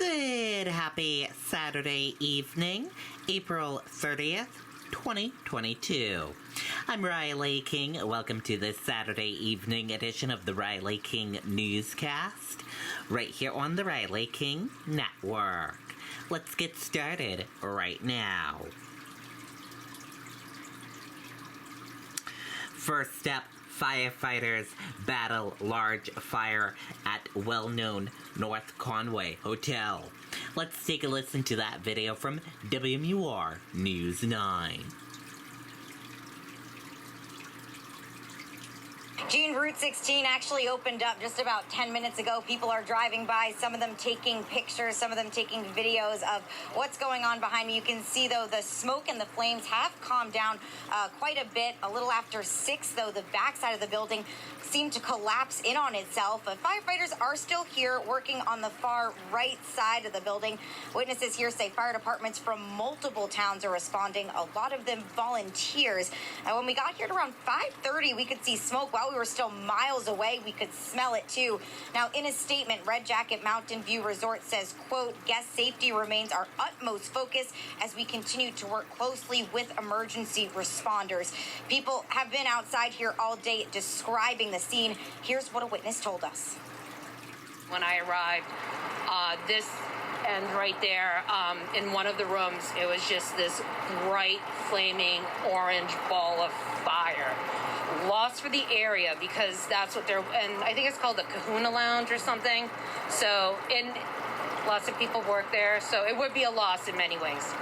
Good happy Saturday evening, April 30th, 2022. I'm Riley King. Welcome to this Saturday evening edition of the Riley King Newscast, right here on the Riley King Network. Let's get started right now. First up, firefighters battle large fire at well-known North Conway Hotel. Let's take a listen to that video from WMUR News 9. Gene, Route 16 actually opened up just about 10 minutes ago. People are driving by, some of them taking pictures, some of them taking videos of what's going on behind me. You can see, though, the smoke and the flames have calmed down quite a bit. A little after 6, though, the backside of the building seemed to collapse in on itself. But firefighters are still here working on the far right side of the building. Witnesses here say fire departments from multiple towns are responding, a lot of them volunteers. And when we got here at around 5:30, we could see smoke while we were still miles away. We could smell it too. Now, in a statement, Red Jacket Mountain View Resort says, quote, guest safety remains our utmost focus as we continue to work closely with emergency responders. People have been outside here all day describing the scene. Here's what a witness told us. When I arrived, this end right there, in one of the rooms, it was just this bright, flaming orange ball of fire. Lost for the area because that's what they're, and I think it's called the Kahuna Lounge or something. So, and lots of people work there, so it would be a loss in many ways.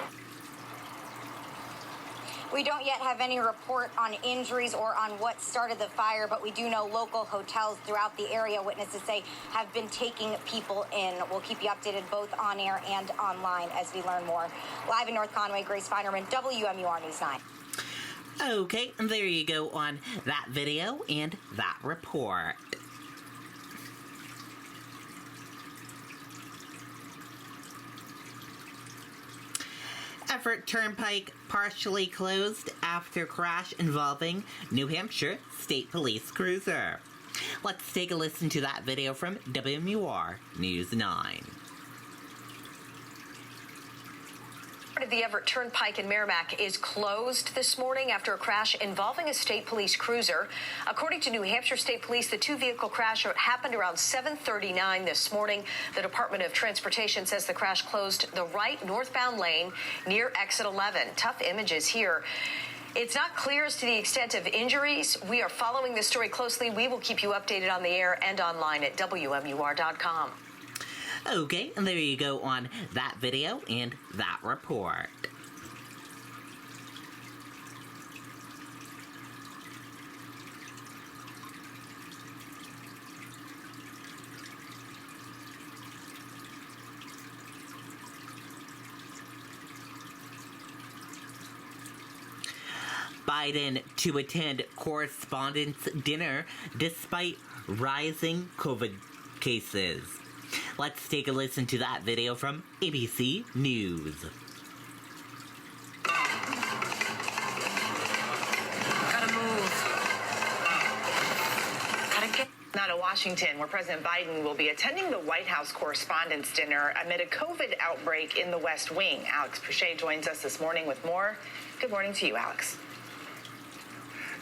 We don't yet have any report on injuries or on what started the fire, but we do know local hotels throughout the area, witnesses say, have been taking people in. We'll keep you updated both on air and online as we learn more. Live in North Conway, Grace Feinerman, WMUR News 9. Okay, and there you go on that video and that report. Everett Turnpike partially closed after crash involving New Hampshire State Police cruiser. Let's take a listen to that video from WMUR News 9. Part of the Everett Turnpike in Merrimack is closed this morning after a crash involving a state police cruiser. According to New Hampshire State Police, the two-vehicle crash happened around 7:39 this morning. The Department of Transportation says the crash closed the right northbound lane near exit 11. Tough images here. It's not clear as to the extent of injuries. We are following this story closely. We will keep you updated on the air and online at WMUR.com. Okay, and there you go on that video and that report. Biden to attend Correspondents' dinner despite rising COVID cases. Let's take a listen to that video from ABC News. Gotta move. Gotta get. Now to Washington, where President Biden will be attending the White House Correspondents' dinner amid a COVID outbreak in the West Wing. Alex Pouchet joins us this morning with more. Good morning to you, Alex.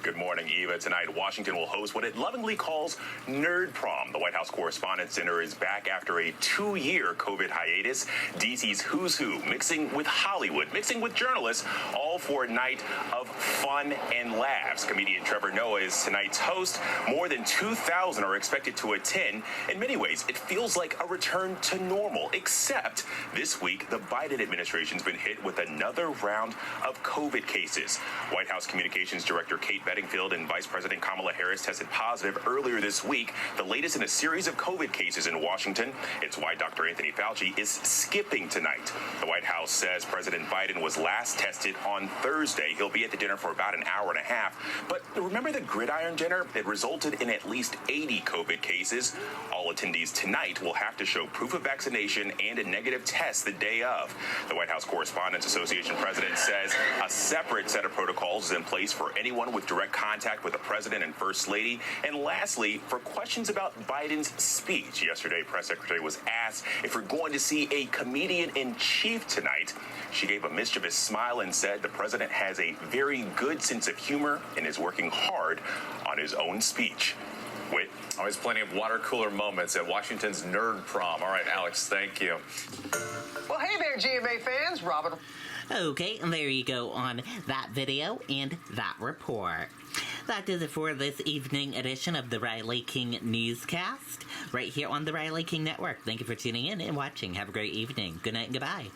Good morning, Eva. Tonight, Washington will host what it lovingly calls Nerd Prom. The White House Correspondents' Dinner is back after a 2-year COVID hiatus. DC's who's who, mixing with Hollywood, mixing with journalists, all for a night of fun and laughs. Comedian Trevor Noah is tonight's host. More than 2,000 are expected to attend. In many ways, it feels like a return to normal, except this week, the Biden administration's been hit with another round of COVID cases. White House Communications Director Kate Bedingfield and Vice President Kamala Harris tested positive earlier this week, the latest in a series of COVID cases in Washington. It's why Dr. Anthony Fauci is skipping tonight. The White House says President Biden was last tested on Thursday. He'll be at the dinner for about an hour and a half. But remember the Gridiron dinner? It resulted in at least 80 COVID cases. All attendees tonight will have to show proof of vaccination and a negative test the day of. The White House Correspondents Association president says a separate set of protocols is in place for anyone with direct direct contact with the president and first lady. And lastly, for questions about Biden's speech yesterday, press secretary was asked if we're going to see a comedian in chief tonight. She gave a mischievous smile and said the president has a very good sense of humor and is working hard on his own speech. Whit? Always plenty of water cooler moments at Washington's Nerd Prom. All right, Alex, thank you. Well, hey there, GMA fans. Robin. Okay, and there you go on that video and that report. That does it for this evening edition of the Riley King Newscast, right here on the Riley King Network. Thank you for tuning in and watching. Have a great evening. Good night and goodbye.